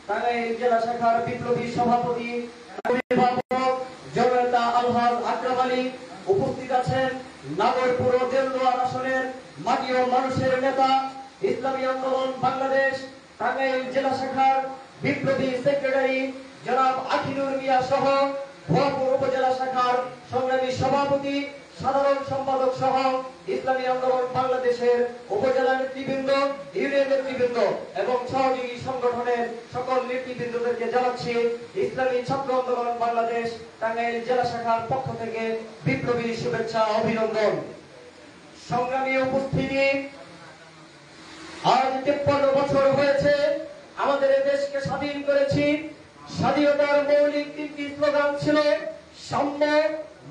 টাঙ্গাইল জেলা শাখার বিপ্লবী সভাপতি অভিভাবক জননেতা আলহাজ আকরাম আলী, উপস্থিত আছেন নাগরপুর দেলদুয়ার আসনের মাটি ও মানুষের নেতা ইসলামী আন্দোলন বাংলাদেশ টাঙ্গাইল জেলা শাখার বিপ্লবী সেক্রেটারি জনাব আখিনুর মিয়া সহ ভুয়াপুর উপজেলা শাখার সংগ্রামী সভাপতি, সাধারণ সম্পাদক সহ ইসলামী আন্দোলন বাংলাদেশের উপজেলা নেতৃবৃন্দ, ইউনিয়ন নেতৃবৃন্দ এবং সহযোগী সংগঠনের সকল নেতৃবৃন্দদেরকে জানাচ্ছি ইসলামী ছাত্র আন্দোলন বাংলাদেশ টাঙ্গাইল জেলা শাখার পক্ষ থেকে বিপ্লবী শুভেচ্ছা অভিনন্দন। সংগ্রামী উপস্থিতি, আজ 53 বছর হয়েছে আমাদের দেশকে স্বাধীন করেছি। স্বাধীনতার মৌলিক 3টি স্লোগান ছিল সাম্য,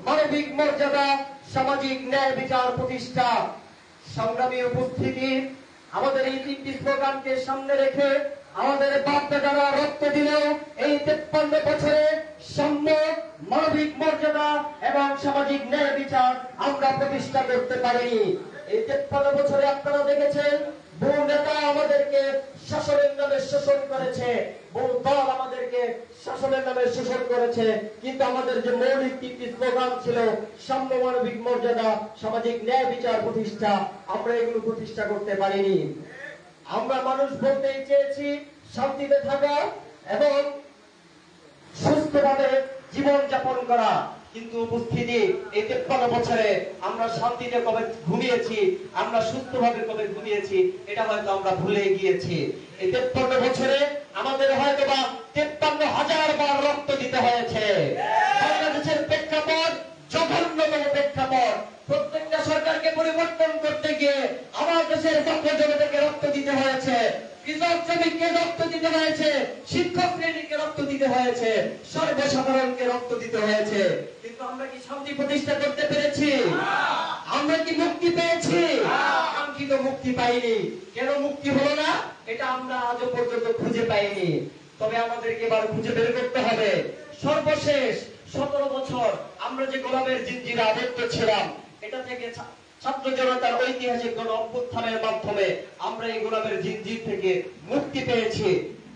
মানবিক মর্যাদা, সামাজিক ন্যায় বিচার প্রতিষ্ঠা। সংগ্রামী উপস্থিতি, আমাদের এই 3টি স্লোগানকে সামনে রেখে আমাদের বাপ-দাদারা রক্ত দিলেও এই 53 বছরে সাম্য, মানবিক মর্যাদা এবং সামাজিক ন্যায় বিচার আমরা প্রতিষ্ঠা করতে পারিনি। এই 53 বছরে আপনারা দেখেছেন বহু নেতা আমাদেরকে শাসনের নামে শোষণ করেছে, বহু দল আমাদেরকে শাসনের নামে শোষণ করেছে, কিন্তু আমাদের যে মৌলিক 3টি স্লোগান ছিল সাম্য, মানবিক মর্যাদা, সামাজিক ন্যায় বিচার প্রতিষ্ঠা, আমরা এগুলো প্রতিষ্ঠা করতে পারিনি। আমরা মানুষ বলতেই চেয়েছি শান্তিতে থাকা এবং সুস্থভাবে জীবন যাপন করা, কিন্তু উপস্থিতি এই 53 বছরে আমরা শান্তিতে কবে ঘুমিয়েছি, আমরা সুস্থভাবে কবে ঘুমিয়েছি, এটা হয়তো আমরা ভুলে গিয়েছি। এই 53 বছরে আমাদের হয়তো বা 53,000 বার রক্ত দিতে হয়েছে। বাংলাদেশের প্রেক্ষাপট জঘন্যতম প্রেক্ষাপট। প্রত্যেকটা সরকারকে পরিবর্তন করতে গিয়ে আমার দেশের ছাত্র জনতাকে রক্ত দিতে হয়েছে, কৃষক শ্রমিককে রক্ত দিতে হয়েছে, শিক্ষক শ্রেণীকে রক্ত দিতে হয়েছে, সর্বসাধারণকে রক্ত দিতে হয়েছে, কিন্তু আমরা কি শান্তি প্রতিষ্ঠা করতে পেরেছি? আমরা কি মুক্তি পেয়েছি? কাঙ্ক্ষিত মুক্তি পাইনি। কেন মুক্তি হলো না এটা আমরা আজও পর্যন্ত খুঁজে পাইনি। তবে আমাদেরকে এবার খুঁজে বের করতে হবে। সর্বশেষ 17 বছর আমরা যে গোলামের জিঞ্জিরে আবদ্ধ ছিলাম, এটা থেকে ছাত্র জনতার ঐতিহাসিক গণ অভ্যুত্থানের মাধ্যমে আমরা এই গোলামের জিঞ্জির থেকে মুক্তি পেয়েছি।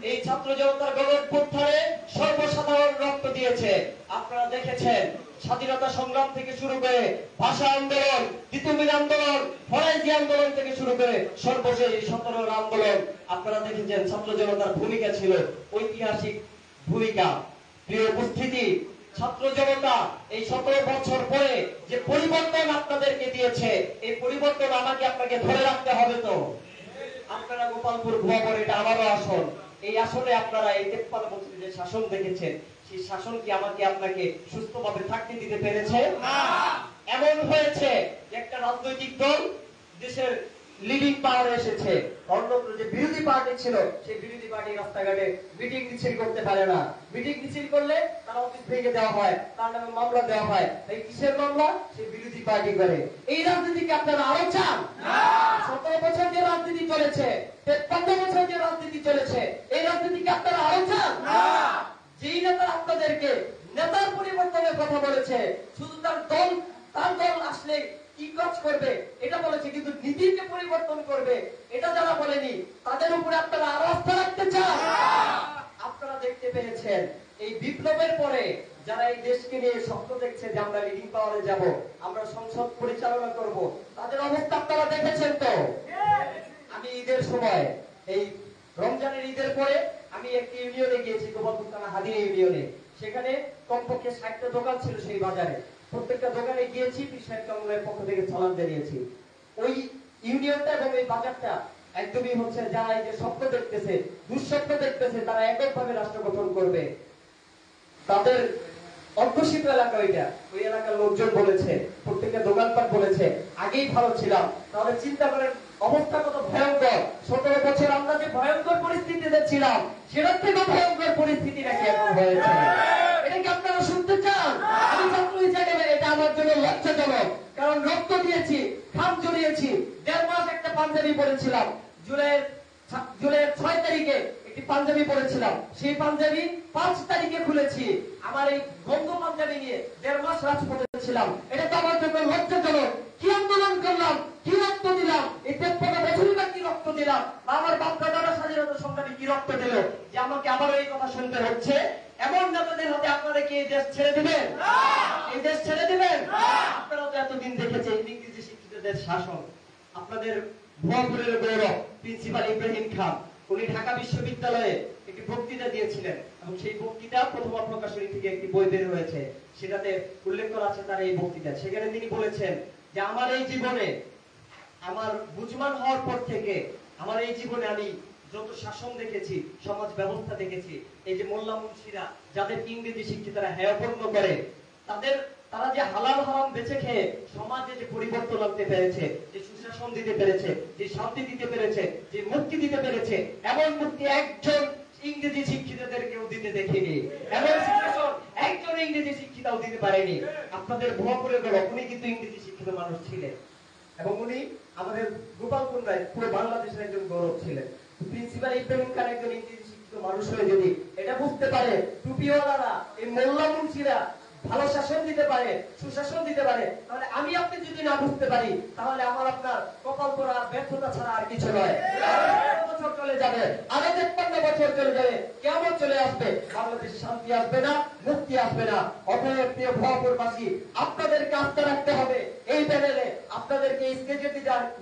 এই ছাত্র জনতার গণ অভ্যুত্থানে সর্বসাধারণ রক্ত দিয়েছে। আপনারা দেখেছেন স্বাধীনতা সংগ্রাম থেকে শুরু করে ভাষা আন্দোলন, তিতুমির আন্দোলন, ফরাজি আন্দোলন থেকে শুরু করে সর্বশেষ 17 আন্দোলন, আপনারা দেখেছেন ছাত্র জনতার ভূমিকা ছিল ঐতিহাসিক ভূমিকা। প্রিয় উপস্থিতি, ছাত্র জনতা এই 17 বছর পরে যে পরিবর্তন আপনাদেরকে দিয়েছে, এই পরিবর্তন আমাকে আপনাকে ধরে রাখতে হবে। তো আপনারা গোপালপুর ভুয়াপুর, এটা আমারও আসন, এই আসনে আপনারা এই 53 বছরে যে শাসন দেখেছেন, সেই শাসন কি আমাকে আপনাকে সুস্থভাবে থাকতে দিতে পেরেছে? এমন হয়েছে যে একটা রাজনৈতিক দল দেশের লিডিং পাওয়ারে এসেছে, অন্য যে বিরোধী পার্টি ছিল সেই বিরোধী পার্টি রাস্তাঘাটে মিটিং মিছিল করতে পারে না। মিটিং মিছিল করলে তার অফিস ভেঙে দেওয়া হয়, তার নামে মামলা দেওয়া হয়। এই কিসের মামলা? সেই বিরোধী পার্টি করে। এই রাজনীতিকে আপনারা আরো চান? 17 বছর যে রাজনীতি চলেছে, 53 বছর যে রাজনীতি চলেছে, এই রাজনীতিকে আপনারা আরো চান? যেই নেতা আপনাদেরকে নেতার পরিবর্তনের কথা বলেছে, শুধু তার দল আসলে কি কাজ করবে এটা বলেছে, কিন্তু নীতিকে পরিবর্তন করবে এটা যারা বলেনি, তাদের উপরে আপনারা আরো আস্থা রাখতে চান? আপনারা দেখতে পেয়েছেন এই বিপ্লবের পরে যারা এই দেশকে নিয়ে স্বপ্ন দেখছে যে আমরা লিডিং পাওয়ারে যাব, আমরা সংসদ পরিচালনা করব, তাদের অবস্থা আপনারা দেখেছেন। তো আমি ঈদের সময়, এই রমজানের ঈদের পরে আমি একটি ইউনিয়নে গিয়েছি, গোপালপুর থানা হাদিয়া ইউনিয়নে। সেখানে কমপক্ষে 60টা দোকান ছিল সেই বাজারে। প্রত্যেকটা দোকানে গিয়েছি, পিসাইড কাউন্সিলের পক্ষ থেকে সালাম জানিয়েছি। ওই ইউনিয়নটা এবং এই বাজারটা একদমই হচ্ছে যারা এই যে স্বপ্ন দেখতেছে, দুঃস্বপ্ন দেখতেছে, তারা এককভাবে রাষ্ট্র গঠন করবে, তাদের অধ্যুষিত এলাকা ওইটা, ওই এলাকার লোকজন বলেছে, প্রত্যেকটা দোকানপাট বলেছে আগেই ভালো ছিলাম। তাহলে চিন্তা করেন অবস্থা কত ভয়ঙ্কর। 17 বছর আমরা যে ভয়ঙ্কর পরিস্থিতিতে ছিলাম, সেটার থেকে ভয়ঙ্কর পরিস্থিতি নাকি এখন হয়েছে। এটা কি আপনারা শুনতে চান? আমি ছাত্র হিসেবে এটা আমার জন্য লজ্জাজনক, কারণ রক্ত দিয়েছি, ঘাম জড়িয়েছি। 1.5 মাস একটা পাঞ্জাবি পরেছিলাম। জুলাইয়ের 6 তারিখে একটি একটি পাঞ্জাবি পরেছিলাম, সেই পাঞ্জাবি ৫ তারিখে খুলেছি। আমার এই গন্ধ পাঞ্জাবি নিয়ে ১.৫ মাস রাজপথে ছিলাম। এটা তো আমার জন্য লজ্জাজনক। কি আন্দোলন করলাম, কি রক্ত দিলাম, এই ৫৩ বছরই বা কি রক্ত দিলাম, আমার বাপ দাদারা স্বাধীনতা সংগ্রামী কি রক্ত দিল যে আমাকে আবারও এই কথা শুনতে হচ্ছে? এমন নেতাদের হাতে আপনারা কি এই দেশ ছেড়ে দিবেন? এই দেশ ছেড়ে দিবেন? আপনারা তো এতদিন দেখেছেন ইংরেজি শিক্ষিতদের শাসন। আপনাদের ভুয়াপুরের গৌরব প্রিন্সিপাল ইব্রাহিম খান, উনি ঢাকা বিশ্ববিদ্যালয়ে একটি বক্তৃতা দিয়েছিলেন এবং সেই বক্তৃতা প্রথমা প্রকাশনী থেকে একটি বই বের হয়েছে, সেটাতে উল্লেখ করা আছে তার এই বক্তৃতা। সেখানে তিনি বলেছেন যে আমার এই জীবনে, আমার বুঝমান হওয়ার পর থেকে আমার এই জীবনে আমি যত শাসন দেখেছি, সমাজ ব্যবস্থা দেখেছি, এই যে মোল্লা মুন্সিরা যাদের ইংরেজি শিক্ষিতরা হেয়পূর্ণ করে, তারা যে হালাল হারাম বেঁচে খেয়ে সমাজে যে পরিবর্তন আনতে পেরেছে, যে সুশাসন দিতে পেরেছে, যে শান্তি দিতে পেরেছে, যে মুক্তি দিতে পেরেছে, এমন মুক্তি একজন ইংরেজি শিক্ষিতদের কেউ দিতে দেখিনি। এমন সুশাসন একজন ইংরেজি শিক্ষিতাও দিতে পারেনি। আপনাদের ভুয়াপুরের গৌরব, উনি কিন্তু ইংরেজি শিক্ষিত মানুষ ছিলেন এবং উনি আমাদের গোপালপুর রায় পুরো বাংলাদেশের একজন গৌরব ছিলেন। প্রিন্সিপাল ইব্রাহিম খান একজন ইংরেজি শিক্ষিত মানুষ হয়ে যদি এটা বুঝতে পারে টুপিওয়ালারা, এই মোল্লা মুন্সিরা ভালো শাসন দিতে পারে, সুশাসন দিতে পারে, তাহলে আমি আপনি যদি না বুঝতে পারি, তাহলে আমার আপনার কপাল পোড়া ব্যর্থতা ছাড়া আর কিছু নয়। বছর চলে যাবে, আরো ৫৩ বছর চলে যাবে, কেমন চলে আসবে, বাংলাদেশ শান্তি আসবে না, মুক্তি আসবে না। অতএব প্রিয় ভুয়াপুরবাসী, আপনাদেরকে আস্থা রাখতে হবে এই প্যানেলে, আপনাদেরকে এই স্টেজের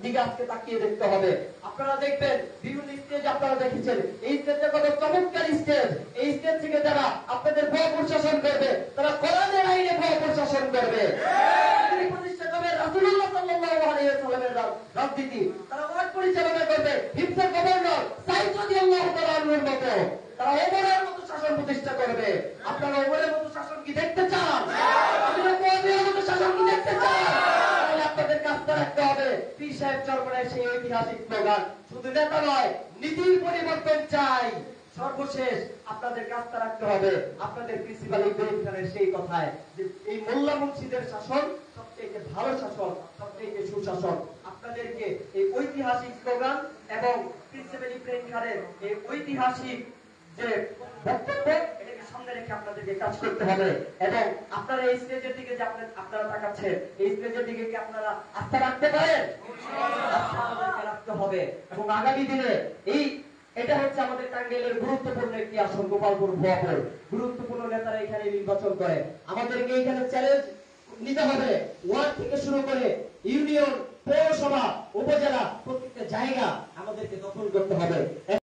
দিকে আজকে তাকিয়ে দেখতে হবে। আপনারা দেখবেন বিভিন্ন স্টেজ আপনারা দেখেছেন, এই স্টেজটা কত চমৎকার স্টেজ। এই স্টেজ থেকে যারা আপনাদের ভুয়াপুর শাসন করবে, তারা কোরআনের আইনে ভুয়াপুর শাসন করবে। প্রতিষ্ঠা করবে রাসূলুল্লাহ সাল্লাল্লাহু আলাইহি ওয়াসাল্লামের রাজনীতি, তারা ওয়ার্ড পরিচালনা করবে হিফজুল গভর্নর সাইদ রাদিয়াল্লাহু তাআলা আনহুর মতো, তারা ওমরের মতো শাসন প্রতিষ্ঠা করবে। আপনারা ওমরের মতো শাসন কি দেখতে চান? আপনারা কোরআনের মতো শাসন কি দেখতে চান? তাহলে আপনাদের কাজটা রাখতে হবে পীর সাহেব চরমনায় সেই ঐতিহাসিক স্লোগান, শুধু নেতা নয়, নীতির পরিবর্তন চাই। সর্বশেষ আপনাদের কাজটা রাখতে হবে আপনাদের প্রিন্সিপাল ইব্রাহিম খানের সেই কথায় যে এই মোল্লা মুন্সিদের শাসন সবচেয়ে ভালো শাসন, সবচেয়ে সুশাসন। আপনাদেরকে এই ঐতিহাসিক স্লোগান এবং প্রিন্সিপাল ইব্রাহিম খানের এই ঐতিহাসিক যে বক্তব্য, এটাকে সামনে রেখে আপনাদেরকে কাজ করতে হবে। এবং আপনারা এই স্টেজের দিকে যে আপনারা তাকাচ্ছেন, এই স্টেজের দিকে কি আপনারা আস্থা রাখতে পারেন? আস্থা রাখতে হবে। এবং আগামী দিনে এটা হচ্ছে আমাদের টাঙ্গাইলের গুরুত্বপূর্ণ একটি আসন, গোপালপুর ভুয়াপুর। গুরুত্বপূর্ণ নেতারা এখানে নির্বাচন করে। আমাদেরকে এখানে চ্যালেঞ্জ নিতে হবে, ওয়ার্ড থেকে শুরু করে ইউনিয়ন, পৌরসভা, উপজেলা, প্রত্যেকটা জায়গা আমাদেরকে দখল করতে হবে।